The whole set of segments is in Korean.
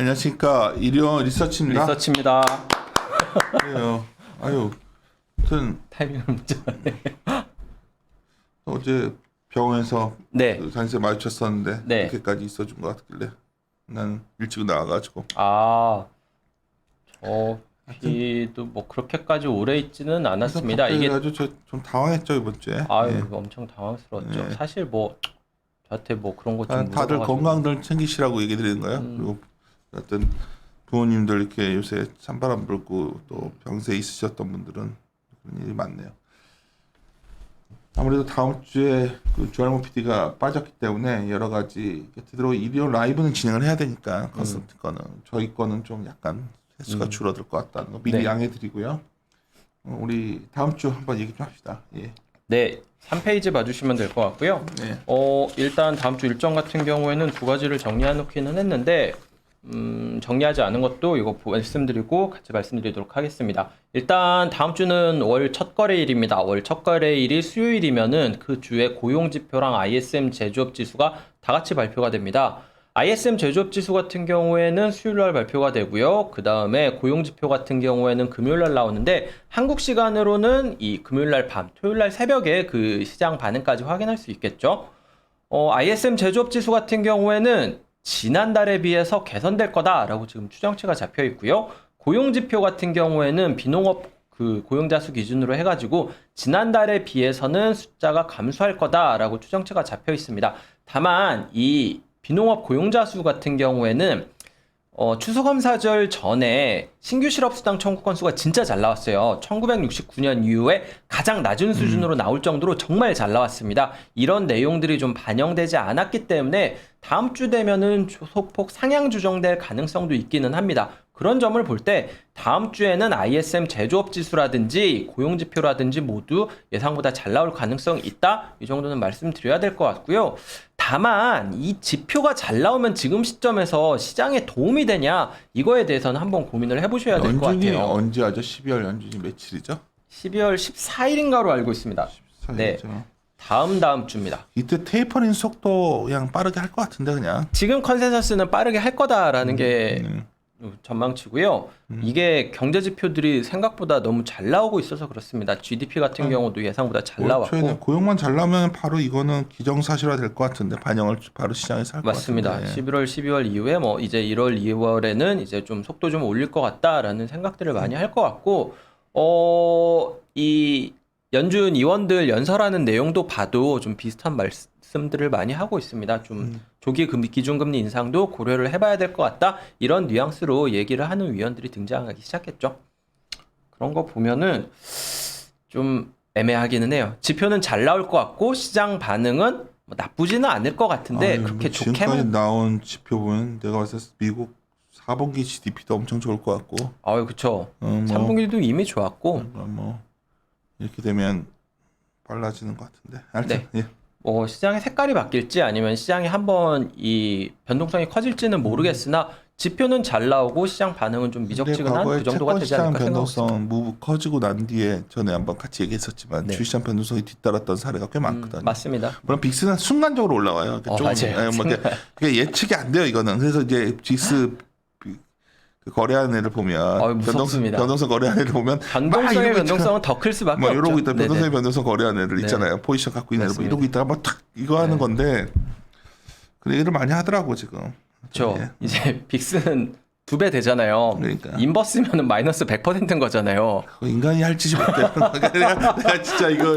안녕하십니까. 일요 리서치입니다. 리서치입니다. 그래요. 아유, 아무튼 타이밍을 못 잡았네. 어제 병원에서 네. 그 산세 마주쳤었는데 네. 이렇게까지 있어준 것 같길래 난 일찍 나와가지고. 아, 저희도 뭐 그렇게까지 오래 있지는 않았습니다. 이게 이게 아주 좀 당황했죠 이번 주에. 아유 예. 엄청 당황스러웠죠. 네. 사실 뭐 저한테 뭐 그런 거 좀 다들 물어봐가지고. 건강들 챙기시라고 얘기 드리는 거예요. 그리고 어떤 부모님들 이렇게 요새 찬바람 불고 또 병세 있으셨던 분들은 그런 일이 많네요. 아무래도 다음 주에 그 조알모 PD가 빠졌기 때문에 여러 가지 되도록 일요 라이브는 진행을 해야 되니까 컨설팅 거는 저희 거는 좀 약간 횟수가 줄어들 것 같다는 거 미리 네. 양해드리고요. 우리 다음 주 한번 얘기 좀 합시다. 예. 네, 3페이지 봐주시면 될 것 같고요. 네. 일단 다음 주 일정 같은 경우에는 두 가지를 정리해 놓기는 했는데 정리하지 않은 것도 이거 말씀드리고 같이 말씀드리도록 하겠습니다. 일단 다음 주는 월 첫 거래일입니다. 월 첫 거래일이 수요일이면은 그 주에 고용지표랑 ISM 제조업 지수가 다 같이 발표가 됩니다. ISM 제조업 지수 같은 경우에는 수요일날 발표가 되고요. 그 다음에 고용지표 같은 경우에는 금요일날 나오는데 한국 시간으로는 이 금요일날 밤, 토요일날 새벽에 그 시장 반응까지 확인할 수 있겠죠. ISM 제조업 지수 같은 경우에는 지난달에 비해서 개선될 거다라고 지금 추정치가 잡혀 있고요. 고용지표 같은 경우에는 비농업 그 고용자 수 기준으로 해가지고 지난달에 비해서는 숫자가 감소할 거다라고 추정치가 잡혀 있습니다. 다만 이 비농업 고용자 수 같은 경우에는 추수감사절 전에 신규 실업수당 청구 건수가 진짜 잘 나왔어요. 1969년 이후에 가장 낮은 수준으로 나올 정도로 정말 잘 나왔습니다. 이런 내용들이 좀 반영되지 않았기 때문에 다음 주 되면은 소폭 상향 조정될 가능성도 있기는 합니다. 그런 점을 볼 때 다음 주에는 ISM 제조업 지수라든지 고용지표라든지 모두 예상보다 잘 나올 가능성이 있다. 이 정도는 말씀드려야 될 것 같고요. 다만 이 지표가 잘 나오면 지금 시점에서 시장에 도움이 되냐 이거에 대해서는 한번 고민을 해보셔야 될 것 연준이 같아요. 언제 하죠? 12월 연준이 며칠이죠? 12월 14일인가로 알고 있습니다. 14일이죠. 네. 다음 주입니다. 이때 테이퍼링 속도 그냥 빠르게 할 것 같은데 그냥. 지금 컨센서스는 빠르게 할 거다라는 게 전망치고요. 이게 경제 지표들이 생각보다 너무 잘 나오고 있어서 그렇습니다. GDP 같은 경우도 예상보다 잘 나왔고. 고용만 잘 나오면 바로 이거는 기정사실화 될 것 같은데 반영을 바로 시장에서 할 것 같은데. 맞습니다. 11월, 12월 이후에 뭐 이제 1월, 2월에는 이제 좀 속도 좀 올릴 것 같다라는 생각들을 많이 할 것 같고, 이 연준 의원들 연설하는 내용도 봐도 좀 비슷한 말씀들을 많이 하고 있습니다. 좀 조기 기준금리 인상도 고려를 해봐야 될 것 같다. 이런 뉘앙스로 얘기를 하는 위원들이 등장하기 시작했죠. 그런 거 보면은 좀 애매하기는 해요. 지표는 잘 나올 것 같고 시장 반응은 뭐 나쁘지는 않을 것 같은데 그렇게 지금까지 좋게만. 나온 지표 보면 내가 봤을 때 미국 4분기 GDP도 엄청 좋을 것 같고. 그쵸. 뭐, 3분기도 이미 좋았고. 뭐 이렇게 되면 빨라지는 것 같은데. 하여튼, 네. 예. 뭐 시장의 색깔이 바뀔지 아니면 시장이 한번 이 변동성이 커질지는 모르겠으나 지표는 잘 나오고 시장 반응은 좀 미적지근한 그 정도가 되지 않을까 생각합니다. 변동성 무브 커지고 난 뒤에 전에 한번 같이 얘기했었지만 네. 주시장 변동성이 뒤따랐던 사례가 꽤 많거든요. 맞습니다. 물론 빅스는 순간적으로 올라와요. 맞아요. 그게 예측이 안 돼요 이거는. 그래서 이제 빅스 그 거래하는 애를 보면 무섭습니다. 변동성 거래하는 애를 보면 변동성의 변동성은 더 클 수밖에 뭐 없죠. 이러고 있다 변동성의 네네. 변동성 거래하는 애들 네. 있잖아요. 포지션 갖고 있는 애들 맞습니다. 이러고 있다가 막 탁 이거 하는 네. 건데 그 얘기를 많이 하더라고 지금. 그렇죠. 예. 이제 빅스는 2배 되잖아요. 그러니까. 인버스면은 마이너스 100%인 거잖아요. 그거 인간이 할 짓이 못 돼. 내가 진짜 이거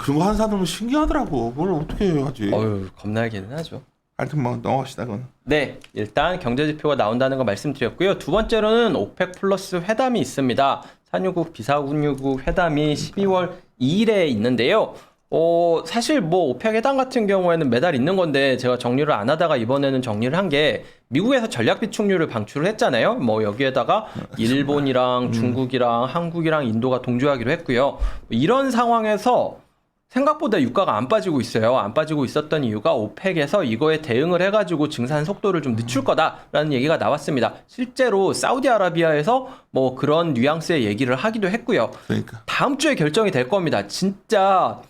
그런 거 하는 사람은 신기하더라고. 뭘 어떻게 해야지. 겁나기는 하죠. 하여튼 뭐 넘어갑시다 그건. 네, 일단 경제 지표가 나온다는 거 말씀드렸고요. 두 번째로는 오펙 플러스 회담이 있습니다. 산유국 비사군유국 회담이 12월 2일에 있는데요. 사실 뭐 오펙 회담 같은 경우에는 매달 있는 건데 제가 정리를 안 하다가 이번에는 정리를 한 게 미국에서 전략 비축률을 방출을 했잖아요. 뭐 여기에다가 일본이랑 중국이랑 한국이랑 인도가 동조하기로 했고요. 이런 상황에서 생각보다 유가가 안 빠지고 있어요. 안 빠지고 있었던 이유가 오펙에서 이거에 대응을 해가지고 증산 속도를 좀 늦출 거다라는 얘기가 나왔습니다. 실제로 사우디아라비아에서 뭐 그런 뉘앙스의 얘기를 하기도 했고요. 그러니까. 다음 주에 결정이 될 겁니다. 진짜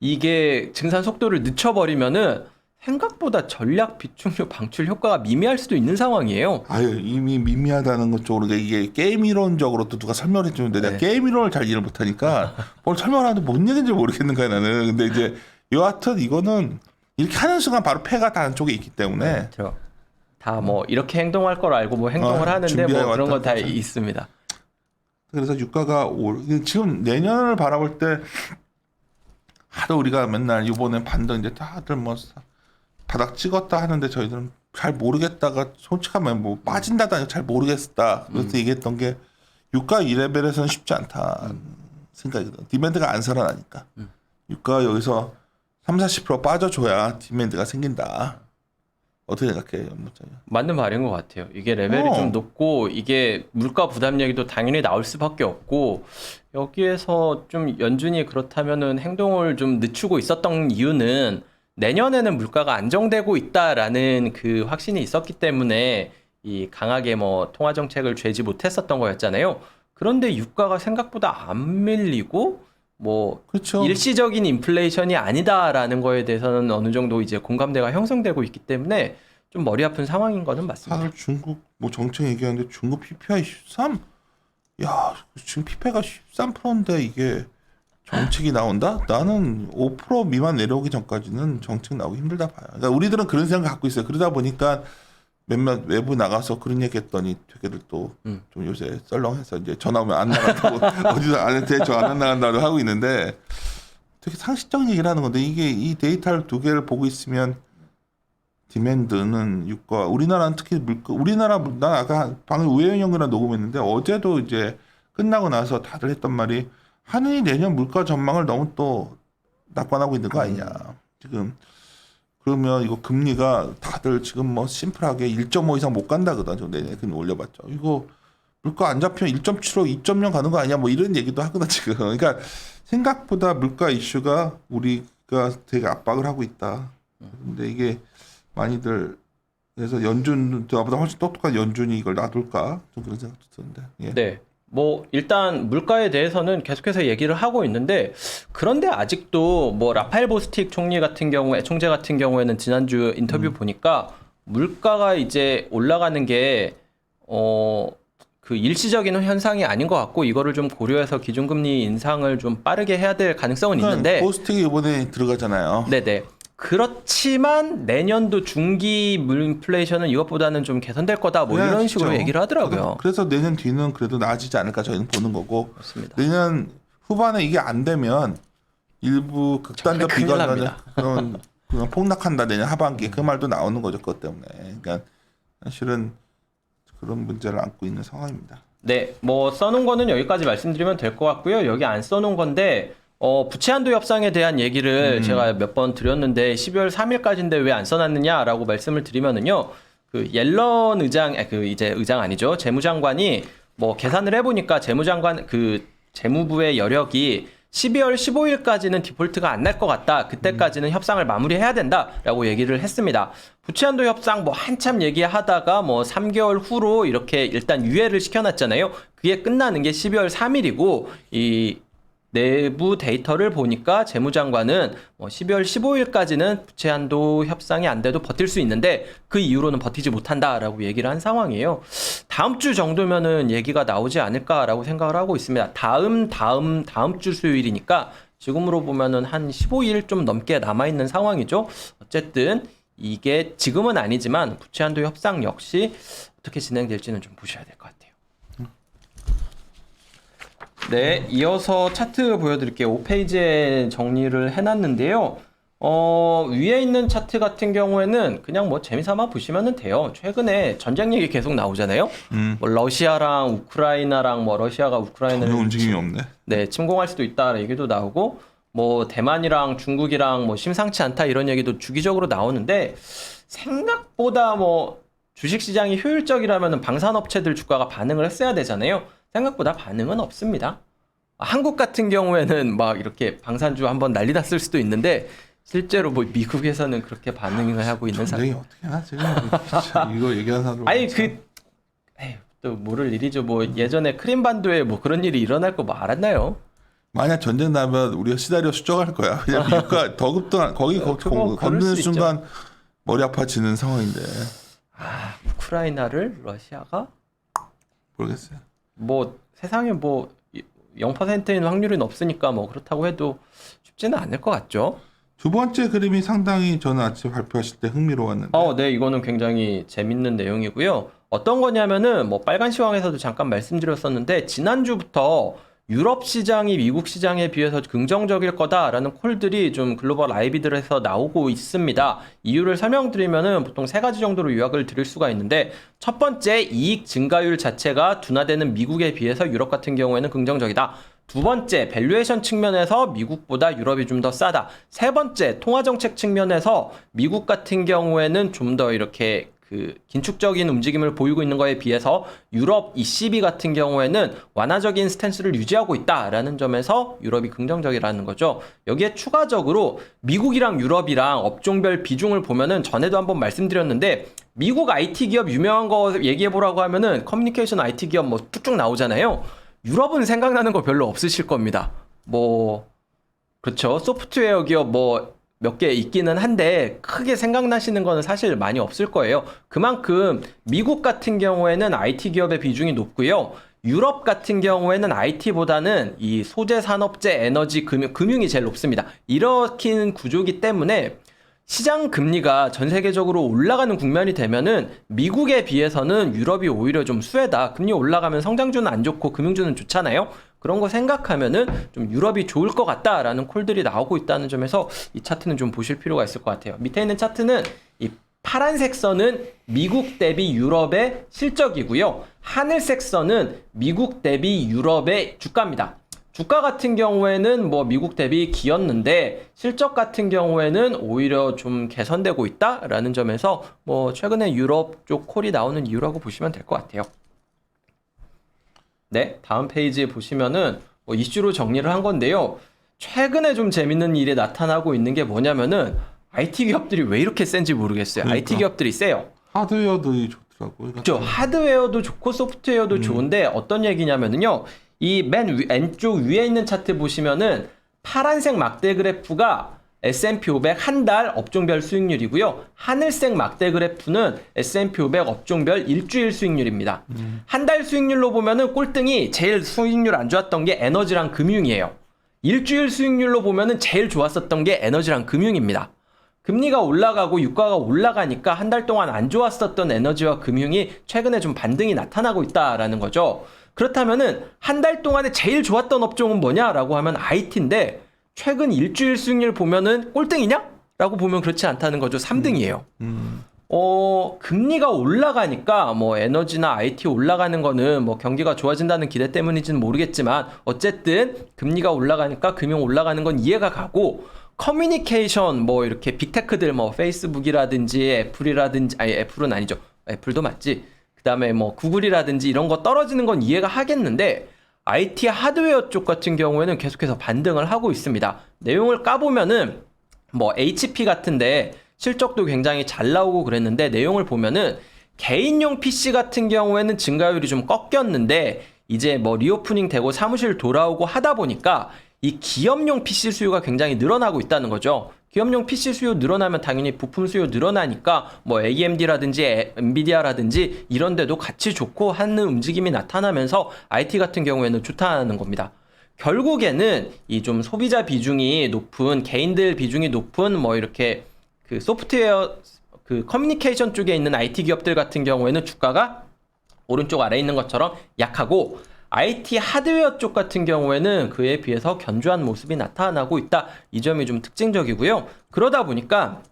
이게 증산 속도를 늦춰버리면은 생각보다 전략 비축류 방출 효과가 미미할 수도 있는 상황이에요. 아유 이미 미미하다는 것 쪽으로 이게 게임 이론적으로 또 누가 설명해 주는데 내가 게임 이론을 잘 이해를 못하니까 뭘 설명하는데 뭔 얘기인지 모르겠는 거야 나는. 근데 이제 여하튼 이거는 이렇게 하는 순간 바로 패가 다른 쪽에 있기 때문에 그렇죠. 다 뭐 이렇게 행동할 걸 알고 뭐 행동을 하는데 뭐 그런 건 다 있습니다. 그래서 유가가 지금 내년을 바라볼 때 하도 우리가 맨날 이번에 반등 이제 다들 뭐 바닥 찍었다 하는데 저희들은 잘 모르겠다가 솔직하면 뭐 빠진다다 잘 모르겠다 그래서 얘기했던 게 유가 이 레벨에서는 쉽지 않다 생각이거든. 디맨드가 안 살아나니까 유가가 여기서 30-40% 빠져줘야 디맨드가 생긴다. 어떻게 생각해요, 연무장이? 맞는 말인 것 같아요. 이게 레벨이 좀 높고 이게 물가 부담 얘기도 당연히 나올 수밖에 없고 여기에서 좀 연준이 그렇다면은 행동을 좀 늦추고 있었던 이유는 내년에는 물가가 안정되고 있다라는 그 확신이 있었기 때문에 이 강하게 뭐 통화 정책을 죄지 못했었던 거였잖아요. 그런데 유가가 생각보다 안 밀리고 뭐 그렇죠. 일시적인 인플레이션이 아니다라는 거에 대해서는 어느 정도 이제 공감대가 형성되고 있기 때문에 좀 머리 아픈 상황인 거는 맞습니다. 다들 중국 뭐 정책 얘기하는데 중국 PPI 13? 야 지금 PPI가 13%인데 이게 정책이 나온다? 나는 5% 미만 내려오기 전까지는 정책 나오기 힘들다 봐요. 그러니까 우리들은 그런 생각 갖고 있어요. 그러다 보니까 몇몇 외부 나가서 그런 얘기했더니 되게들 또 좀 요새 썰렁해서 이제 전화 오면 안 나간다고 어디서 안 대처 안 나간다고 하고 있는데 되게 상식적인 얘기를 하는 건데 이게 이 데이터를 두 개를 보고 있으면 디맨드는 유가 우리나라는 특히 물가 우리나라 난 아까 방금 우혜영 형이랑 녹음했는데 어제도 이제 끝나고 나서 다들 했던 말이 한은이 내년 물가 전망을 너무 또 낙관하고 있는 거 아니냐 지금. 그러면 이거 금리가 다들 지금 뭐 심플하게 1.5 이상 못 간다거든. 저 내년에 금리 올려봤죠. 이거 물가 안 잡히면 1.75, 2.0 가는 거 아니야? 뭐 이런 얘기도 하거든 지금. 그러니까 생각보다 물가 이슈가 우리가 되게 압박을 하고 있다. 근데 이게 많이들 그래서 연준 저보다 훨씬 똑똑한 연준이 이걸 놔둘까 좀 그런 생각도 드는데. 예. 네. 뭐 일단 물가에 대해서는 계속해서 얘기를 하고 있는데 그런데 아직도 뭐 라파엘 보스틱 총재 같은 경우에는 지난주 인터뷰 보니까 물가가 이제 올라가는 게 그 일시적인 현상이 아닌 것 같고 이거를 좀 고려해서 기준금리 인상을 좀 빠르게 해야 될 가능성은 있는데 보스틱이 이번에 들어가잖아요. 네네. 그렇지만 내년도 중기 인플레이션은 이것보다는 좀 개선될 거다 뭐 이런 식으로 얘기를 하더라고요. 그래서 내년 뒤는 그래도 나아지지 않을까 저희는 보는 거고. 맞습니다. 내년 후반에 이게 안 되면 일부 극단적 비관은 그냥 폭락한다 내년 하반기에 그 말도 나오는 거죠. 그것 때문에. 그러니까 사실은 그런 문제를 안고 있는 상황입니다. 네, 뭐 써놓은 거는 여기까지 말씀드리면 될 것 같고요. 여기 안 써놓은 건데 부채 한도 협상에 대한 얘기를 제가 몇 번 드렸는데 12월 3일까지인데 왜 안 써놨느냐라고 말씀을 드리면은요. 그 옐런 의장, 이제 의장 아니죠. 재무장관이 뭐 계산을 해보니까 재무부의 여력이 12월 15일까지는 디폴트가 안 날 것 같다. 그때까지는 협상을 마무리해야 된다라고 얘기를 했습니다. 부채 한도 협상 뭐 한참 얘기하다가 뭐 3개월 후로 이렇게 일단 유예를 시켜놨잖아요. 그게 끝나는 게 12월 3일이고 이 내부 데이터를 보니까 재무장관은 12월 15일까지는 부채 한도 협상이 안 돼도 버틸 수 있는데 그 이후로는 버티지 못한다라고 얘기를 한 상황이에요. 다음 주 정도면은 얘기가 나오지 않을까라고 생각을 하고 있습니다. 다음 주 수요일이니까 지금으로 보면은 한 15일 좀 넘게 남아 있는 상황이죠. 어쨌든 이게 지금은 아니지만 부채 한도 협상 역시 어떻게 진행될지는 좀 보셔야 될 것 같아요. 네, 이어서 차트 보여드릴게요. 5페이지에 정리를 해놨는데요. 위에 있는 차트 같은 경우에는 그냥 뭐 재미삼아 보시면 돼요. 최근에 전쟁 얘기 계속 나오잖아요. 뭐 러시아랑 우크라이나랑 뭐 러시아가 우크라이나를 전혀 움직임이 없네. 네, 침공할 수도 있다 얘기도 나오고 뭐 대만이랑 중국이랑 뭐 심상치 않다 이런 얘기도 주기적으로 나오는데 생각보다 뭐 주식시장이 효율적이라면 방산업체들 주가가 반응을 했어야 되잖아요. 생각보다 반응은 없습니다. 한국 같은 경우에는 막 이렇게 방산주 한번 난리 났을 수도 있는데 실제로 뭐 미국에서는 그렇게 반응을 하고 있는 전쟁이 어떻게 하나 지금 진짜 이거 얘기하는 사람 아니 또 모를 일이죠. 뭐 예전에 크림반도에 뭐 그런 일이 일어날 거 뭐 알았나요? 만약 전쟁 나면 우리가 시나리오 수정할 거야. 왜냐면 미국가 더급도 거기 그거 그럴 건드는 수 순간 머리 아파지는 상황인데 우크라이나를 러시아가 모르겠어요. 뭐 세상에 뭐 0%인 확률은 없으니까 뭐 그렇다고 해도 쉽지는 않을 것 같죠. 두 번째 그림이 상당히 저는 아침에 발표하실 때 흥미로웠는데 네, 이거는 굉장히 재밌는 내용이고요. 어떤 거냐면은 뭐 빨간 시황에서도 잠깐 말씀드렸었는데 지난주부터 유럽 시장이 미국 시장에 비해서 긍정적일 거다라는 콜들이 좀 글로벌 IB들에서 나오고 있습니다. 이유를 설명드리면은 보통 세 가지 정도로 요약을 드릴 수가 있는데 첫 번째 이익 증가율 자체가 둔화되는 미국에 비해서 유럽 같은 경우에는 긍정적이다. 두 번째, 밸류에이션 측면에서 미국보다 유럽이 좀 더 싸다. 세 번째, 통화정책 측면에서 미국 같은 경우에는 좀 더 이렇게 긴축적인 움직임을 보이고 있는 거에 비해서 유럽 ECB 같은 경우에는 완화적인 스탠스를 유지하고 있다라는 점에서 유럽이 긍정적이라는 거죠. 여기에 추가적으로 미국이랑 유럽이랑 업종별 비중을 보면은 전에도 한번 말씀드렸는데 미국 IT 기업 유명한 거 얘기해 보라고 하면은 커뮤니케이션 IT 기업 뭐 뚝뚝 나오잖아요. 유럽은 생각나는 거 별로 없으실 겁니다. 뭐 그렇죠. 소프트웨어 기업 뭐 몇 개 있기는 한데 크게 생각나시는 거는 사실 많이 없을 거예요. 그만큼 미국 같은 경우에는 IT 기업의 비중이 높고요. 유럽 같은 경우에는 IT보다는 이 소재 산업재 에너지 금융이 제일 높습니다. 이렇긴 구조기 때문에 시장 금리가 전 세계적으로 올라가는 국면이 되면은 미국에 비해서는 유럽이 오히려 좀 수혜다. 금리 올라가면 성장주는 안 좋고 금융주는 좋잖아요. 그런 거 생각하면은 좀 유럽이 좋을 것 같다라는 콜들이 나오고 있다는 점에서 이 차트는 좀 보실 필요가 있을 것 같아요. 밑에 있는 차트는 이 파란색 선은 미국 대비 유럽의 실적이고요. 하늘색 선은 미국 대비 유럽의 주가입니다. 주가 같은 경우에는 뭐 미국 대비 기었는데 실적 같은 경우에는 오히려 좀 개선되고 있다라는 점에서 뭐 최근에 유럽 쪽 콜이 나오는 이유라고 보시면 될 것 같아요. 네, 다음 페이지에 보시면은 뭐 이슈로 정리를 한 건데요. 최근에 좀 재밌는 일이 나타나고 있는 게 뭐냐면은 IT 기업들이 왜 이렇게 센지 모르겠어요. 그러니까. IT 기업들이 세요. 하드웨어도 좋더라고요. 그렇죠. 하드웨어도 좋고 소프트웨어도 좋은데 어떤 얘기냐면은요. 이 맨 왼쪽 위에 있는 차트 보시면은 파란색 막대 그래프가 S&P 500 한 달 업종별 수익률이고요. 하늘색 막대 그래프는 S&P 500 업종별 일주일 수익률입니다. 한 달 수익률로 보면은 꼴등이 제일 수익률 안 좋았던 게 에너지랑 금융이에요. 일주일 수익률로 보면은 제일 좋았었던 게 에너지랑 금융입니다. 금리가 올라가고 유가가 올라가니까 한 달 동안 안 좋았었던 에너지와 금융이 최근에 좀 반등이 나타나고 있다라는 거죠. 그렇다면은 한 달 동안에 제일 좋았던 업종은 뭐냐라고 하면 IT인데 최근 일주일 수익률 보면은 꼴등이냐? 라고 보면 그렇지 않다는 거죠. 3등이에요. 금리가 올라가니까 뭐 에너지나 IT 올라가는 거는 뭐 경기가 좋아진다는 기대 때문인지는 모르겠지만 어쨌든 금리가 올라가니까 금융 올라가는 건 이해가 가고 커뮤니케이션 뭐 이렇게 빅테크들 뭐 페이스북이라든지 애플이라든지 아니 애플은 아니죠. 애플도 맞지. 그다음에 뭐 구글이라든지 이런 거 떨어지는 건 이해가 하겠는데 IT 하드웨어 쪽 같은 경우에는 계속해서 반등을 하고 있습니다. 내용을 까보면은 뭐 HP 같은데 실적도 굉장히 잘 나오고 그랬는데 내용을 보면은 개인용 PC 같은 경우에는 증가율이 좀 꺾였는데 이제 뭐 리오프닝 되고 사무실 돌아오고 하다 보니까 이 기업용 PC 수요가 굉장히 늘어나고 있다는 거죠. 기업용 PC 수요 늘어나면 당연히 부품 수요 늘어나니까 뭐 AMD라든지 엔비디아라든지 이런 데도 같이 좋고 하는 움직임이 나타나면서 IT 같은 경우에는 좋다는 겁니다. 결국에는 이 좀 소비자 비중이 높은 개인들 비중이 높은 뭐 이렇게 그 소프트웨어 그 커뮤니케이션 쪽에 있는 IT 기업들 같은 경우에는 주가가 오른쪽 아래에 있는 것처럼 약하고 IT 하드웨어 쪽 같은 경우에는 그에 비해서 견조한 모습이 나타나고 있다. 이 점이 좀 특징적이고요. 그러다 보니까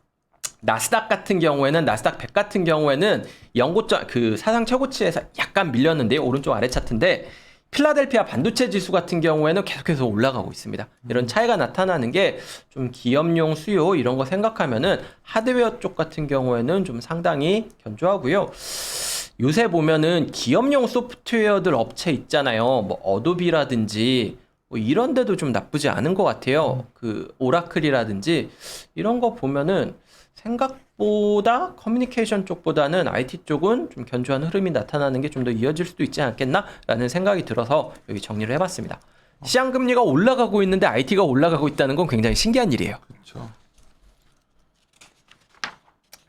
나스닥 같은 경우에는 나스닥 100 같은 경우에는 연고점 그 사상 최고치에서 약간 밀렸는데요. 오른쪽 아래 차트인데 필라델피아 반도체 지수 같은 경우에는 계속해서 올라가고 있습니다. 이런 차이가 나타나는 게 좀 기업용 수요 이런 거 생각하면은 하드웨어 쪽 같은 경우에는 좀 상당히 견조하고요. 요새 보면은 기업용 소프트웨어들 업체 있잖아요. 뭐 어도비라든지 뭐 이런 데도 좀 나쁘지 않은 것 같아요. 그 오라클이라든지 이런 거 보면은 생각보다 커뮤니케이션 쪽보다는 IT 쪽은 좀 견조한 흐름이 나타나는 게 좀 더 이어질 수도 있지 않겠나라는 생각이 들어서 여기 정리를 해봤습니다. 시장 금리가 올라가고 있는데 IT가 올라가고 있다는 건 굉장히 신기한 일이에요. 그렇죠.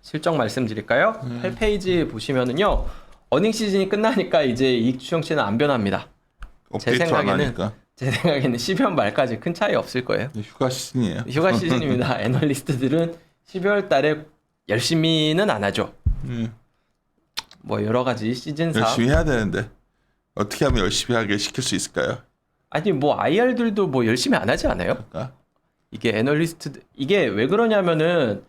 실적 말씀드릴까요? 8페이지 보시면은요. 어닝 시즌이 끝나니까 이제 이익 추정치는 안 변합니다. 업데이트 안 하니까. 제 생각에는 12월 말까지 큰 차이 없을 거예요. 휴가 시즌이에요. 휴가 시즌입니다. 애널리스트들은 12월 달에 열심히는 안 하죠. 뭐 여러 가지 시즌상 열심히 해야 되는데 어떻게 하면 열심히 하게 시킬 수 있을까요? 아니 뭐 IR들도 뭐 열심히 안 하지 않아요? 그러니까 이게 애널리스트 이게 왜 그러냐면은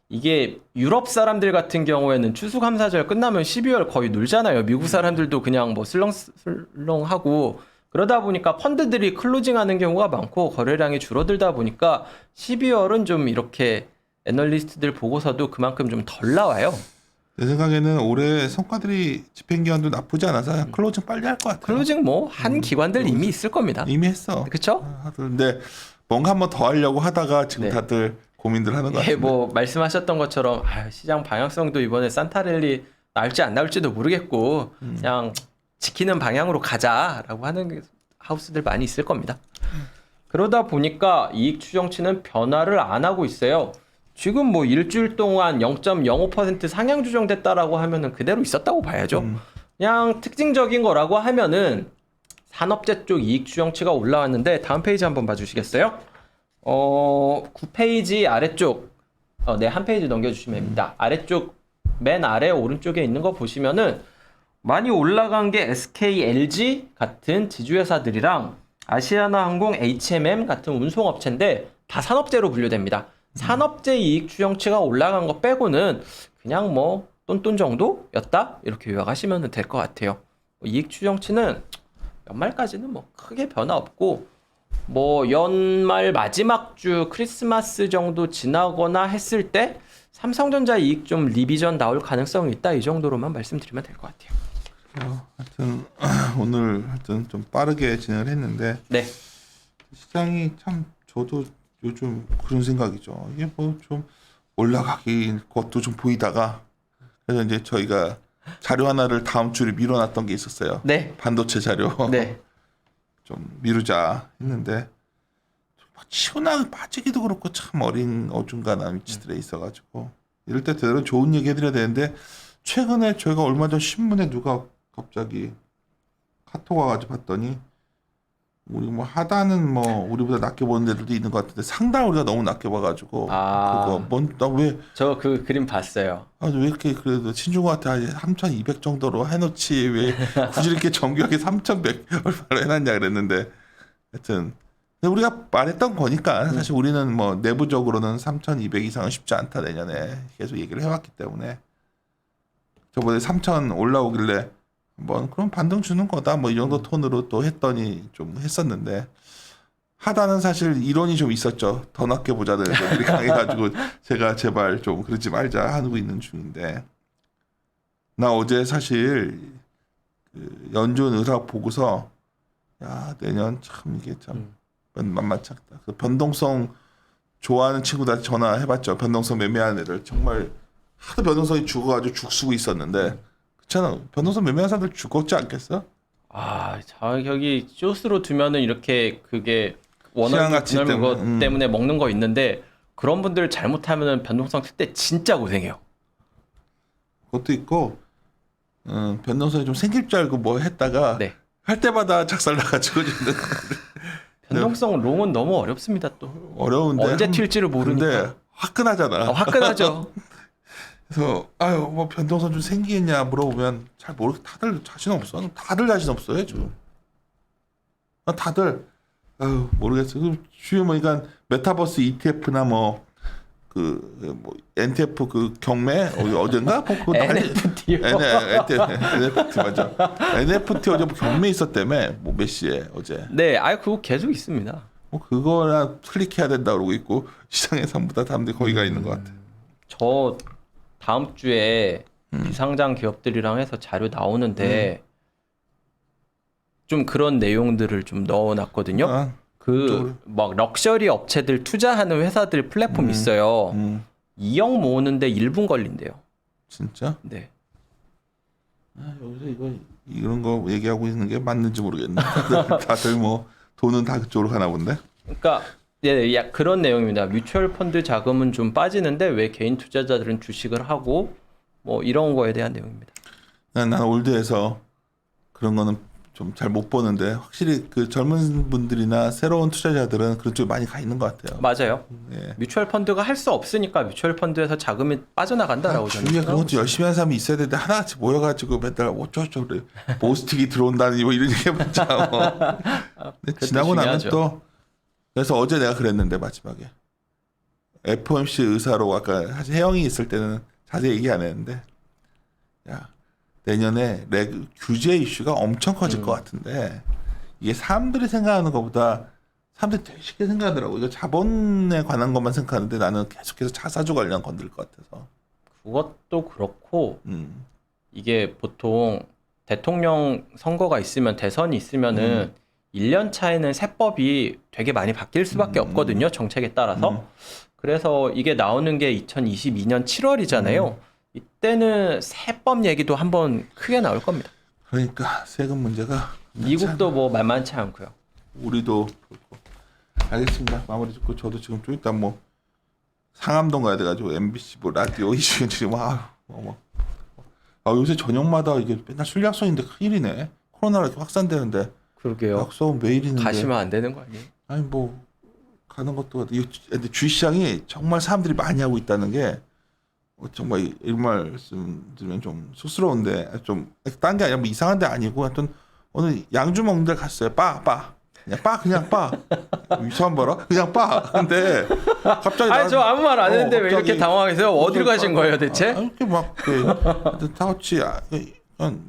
이게 유럽 사람들 같은 경우에는 추수감사절 끝나면 12월 거의 놀잖아요. 미국 사람들도 그냥 뭐 슬렁슬렁하고 그러다 보니까 펀드들이 클로징하는 경우가 많고 거래량이 줄어들다 보니까 12월은 좀 이렇게 애널리스트들 보고서도 그만큼 좀 덜 나와요. 내 생각에는 올해 성과들이 집행기간도 나쁘지 않아서 그냥 클로징 빨리 할 것 같아요. 클로징 뭐 한 기관들 이미 있을 겁니다. 이미 했어. 그렇죠? 근데 뭔가 한번 더 하려고 하다가 지금 네. 다들 고민들 하는 것 예, 같아요. 뭐 말씀하셨던 것처럼 시장 방향성도 이번에 산타랠리 나올지 안 나올지도 모르겠고 그냥 지키는 방향으로 가자라고 하는 하우스들 많이 있을 겁니다. 그러다 보니까 이익 추정치는 변화를 안 하고 있어요. 지금 뭐 일주일 동안 0.05% 상향 조정됐다라고 하면은 그대로 있었다고 봐야죠. 그냥 특징적인 거라고 하면은 산업재 쪽 이익 추정치가 올라왔는데 다음 페이지 한번 봐주시겠어요? 9페이지 아래쪽, 네, 한 페이지 넘겨주시면 됩니다. 아래쪽, 맨 아래 오른쪽에 있는 거 보시면은 많이 올라간 게 SK, LG 같은 지주회사들이랑 아시아나항공, HMM 같은 운송업체인데 다 산업재로 분류됩니다. 산업재 이익 추정치가 올라간 거 빼고는 그냥 뭐 똔똔 정도였다? 이렇게 요약하시면 될 것 같아요. 이익 추정치는 연말까지는 뭐 크게 변화 없고 뭐 연말 마지막 주 크리스마스 정도 지나거나 했을 때 삼성전자 이익 좀 리비전 나올 가능성이 있다 이 정도로만 말씀드리면 될 것 같아요. 하여튼 오늘 하여튼 좀 빠르게 진행을 했는데 네. 시장이 참 저도 요즘 그런 생각이죠. 이게 뭐 좀 올라가기 것도 좀 보이다가 그래서 이제 저희가 자료 하나를 다음 주에 미뤄놨던 게 있었어요. 네. 반도체 자료. 네. 좀 미루자 했는데 치고 나가 빠지기도 그렇고 참 어중간한 위치들에 있어가지고 이럴 때 제대로 좋은 얘기 해드려야 되는데 최근에 저희가 얼마 전 신문에 누가 갑자기 카톡 와가지고 봤더니 우리 뭐 하단은 뭐 우리보다 낮게 보는 데들도 있는 것 같은데 상당 우리가 너무 낮게 봐가지고 그거 나왜 저 그 그림 봤어요. 왜 이렇게 그래도 신중한테 3,200 정도로 해놓지 왜 굳이 이렇게 정교하게 3,100 얼마로 해놨냐 그랬는데 하여튼 근데 우리가 말했던 거니까 사실 우리는 뭐 내부적으로는 3,200 이상은 쉽지 않다 내년에 계속 얘기를 해왔기 때문에 저번에 3,000 올라오길래 뭐 그럼 반등 주는 거다 뭐 이 정도 톤으로 또 했더니 좀 했었는데 하다는 사실 이론이 좀 있었죠. 더 낮게 보자는 애들이 강해가지고 제가 제발 좀 그러지 말자 하고 있는 중인데 나 어제 사실 그 연준 의사 보고서 야 내년 참 이게 참 만만치 않다. 그 변동성 좋아하는 친구들한테 전화해봤죠. 변동성 매매하는 애들 정말 하도 변동성이 죽어가지고 죽쓰고 있었는데 그렇잖아. 변동성 매매하는 사람들 죽었지 않겠어? 자격이 쇼스로 두면은 이렇게 그게 시장 원하는 가치 것 때문에. 때문에 먹는 거 있는데 그런 분들 잘못하면은 변동성 쓸 때 진짜 고생해요. 그것도 있고 변동성이 좀 생길 줄 알고 뭐 했다가 네. 할 때마다 작살나가지고 변동성 롱은 너무 어렵습니다 또. 어려운데 언제 튈지를 모르니까. 근데 화끈하잖아. 화끈하죠. 그래서 뭐 변동성 좀 생기겠냐 물어보면 잘 모르. 다들 자신 없어. 다들 자신 없어요 지금. 다들 모르겠어. 주요 뭐 그러니까 메타버스 ETF나 뭐 NTF 그 경매 어젠가 그 NFT요. NFT 맞아. NFT 어제 뭐 경매 있었다며 뭐 몇 시에 어제. 네, 그거 계속 있습니다. 뭐 그거나 클릭해야 된다 그러고 있고 시장에 전부 다 사람들이 거기 가 있는 것 같아. 저 다음 주에 비상장 기업들이랑 해서 자료 나오는데 좀 그런 내용들을 좀 넣어놨거든요. 막 럭셔리 업체들 투자하는 회사들 플랫폼 있어요. 2억 모으는데 1분 걸린대요. 진짜? 네. 여기서 이런 거 얘기하고 있는 게 맞는지 모르겠네. 다들 뭐 돈은 다 그쪽으로 가나 본데. 그러니까 예, 그런 내용입니다. 뮤추얼 펀드 자금은 좀 빠지는데 왜 개인 투자자들은 주식을 하고 뭐 이런 거에 대한 내용입니다. 난 올드에서 그런 거는 좀 잘 못 보는데 확실히 그 젊은 분들이나 새로운 투자자들은 그런 쪽에 많이 가 있는 것 같아요. 맞아요. 예. 뮤추얼 펀드가 할 수 없으니까 뮤추얼 펀드에서 자금이 빠져나간다라고 저는 주위에 그런 것도 생각하고 열심히 하는 사람이 있어야 되는데 하나같이 모여가지고 맨날 어쩌고저쩌고 그래. 보스틱이 들어온다니 뭐 이런 얘기 해봤자 뭐. 근데 그것도 지나고 나면 중요하죠. 또 그래서 어제 내가 그랬는데 마지막에 FOMC 의사로 아까 사실 혜영이 있을 때는 자세히 얘기 안 했는데 야 내년에 규제 이슈가 엄청 커질 것 같은데 이게 사람들이 생각하는 것보다 사람들이 되게 쉽게 생각하더라고. 이거 자본에 관한 것만 생각하는데 나는 계속해서 자사주 관련 건들 것 같아서. 그것도 그렇고 이게 보통 대통령 선거가 있으면 대선이 있으면은 1년 차에는 세법이 되게 많이 바뀔 수밖에 없거든요. 정책에 따라서. 그래서 이게 나오는 게 2022년 7월이잖아요. 이때는 세법 얘기도 한번 크게 나올 겁니다. 그러니까 세금 문제가 미국도 뭐 만만치 않고요. 우리도 그렇고. 알겠습니다. 마무리 짓고 저도 지금 좀 이따 뭐 상암동 가야 돼가지고 MBC 뭐 라디오 이슈 지금 요새 저녁마다 이게 맨날 술 약속인데 큰일이네. 코로나가 이렇게 확산되는데 그러게요. 약속은 매일 있는데. 가시면 안 되는 거 아니에요? 아니 뭐 가는 것도 근데 주시장이 정말 사람들이 많이 하고 있다는 게 정말 이 말씀 드리면 좀 쑥스러운데 좀 딴 게 아니라 뭐 이상한 데 아니고 하여튼 오늘 양주 먹는 데 갔어요. 그냥 바 위처한 봐라 그냥 바 근데 갑자기 아니 저 아무 말 안 했는데 왜 갑자기 이렇게 당황하세요? 어딜 가신 거예요 대체? 이렇게 막 다 같이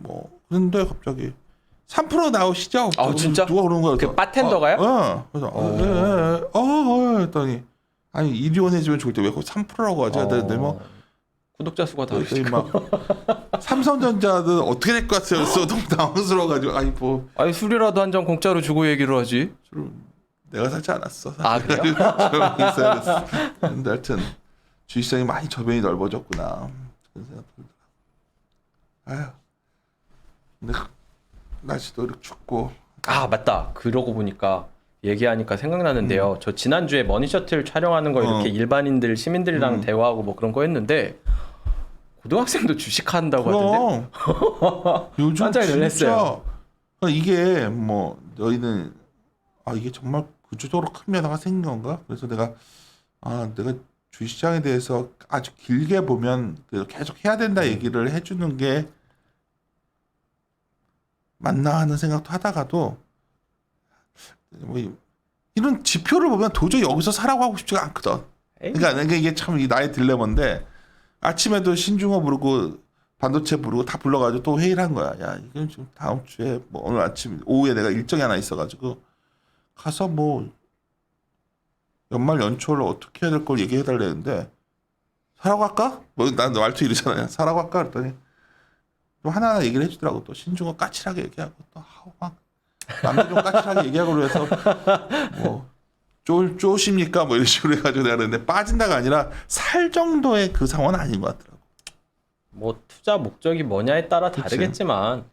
뭐 그런데 갑자기 3% 나오시죠? 진짜? 누가 그러는 거야? 그 바텐더가요? 그래서 했더니 아니 이리온해지면 좋을 때 왜 3%라고 하지? 근데 뭐 구독자 수가 다 그랬더니 막 삼성전자는 어떻게 될 것 같아요? 그래서 너무 당황스러워가지고 아니 술이라도 한 잔 공짜로 주고 얘기를 하지. 술을 내가 사지 않았어. 아, 그래요? 근데 하여튼 주식시장이 많이 저변이 넓어졌구나. 그런 생각 들더라고. 아휴. 근데 날씨도 이렇게 춥고. 아 맞다. 그러고 보니까 얘기하니까 생각나는데요. 저 지난주에 머니셔틀 촬영하는 거 이렇게 일반인들 시민들이랑 대화하고 뭐 그런 거 했는데 고등학생도 주식한다고 하던데. 그럼 요즘 깜짝 놀랐어요. 진짜 이게 뭐 너희는 이게 정말 구조적으로 큰 변화가 생긴 건가? 그래서 내가 주식시장에 대해서 아주 길게 보면 계속 해야 된다 얘기를 해주는 게 맞나 하는 생각도 하다가도 뭐 이런 지표를 보면 도저히 여기서 사라고 하고 싶지가 않거든. 그러니까 이게 참 나의 딜레마인데 아침에도 신중호 부르고 반도체 부르고 다 불러가지고 또 회의를 한 거야. 야 이건 지금 다음 주에 뭐 오늘 아침 오후에 내가 일정이 하나 있어가지고 가서 뭐 연말 연초를 어떻게 해야 될 걸 얘기해 달라는데 사라고 할까? 뭐 난 말투 이러잖아요. 사라고 할까? 그랬더니 또 하나하나 얘기를 해주더라고. 또 신중호 까칠하게 얘기하고 또 막 남들 좀 까칠하게 얘기하고 그래서 뭐 쪼십니까? 뭐 이런 식으로 해가지고 내가 그랬는데 빠진다가 아니라 살 정도의 그 상황은 아닌 것 같더라고. 뭐 투자 목적이 뭐냐에 따라 다르겠지만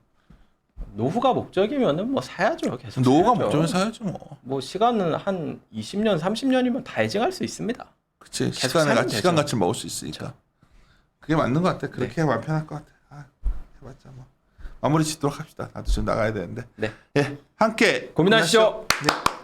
노후가 목적이면은 뭐 사야죠. 계속 노후가 사야죠. 목적이면 사야지 뭐. 뭐 시간은 한 20년, 30년이면 다 해징할 수 있습니다. 그치. 계속 사면 되죠. 시간 같이 먹을 수 있으니까. 그게 맞는 것 같아. 그렇게 하면 편할 것 같아. 해봤자 뭐. 마무리 짓도록 합시다. 나도 지금 나가야 되는데. 네. 예, 함께 고민하시죠. 네.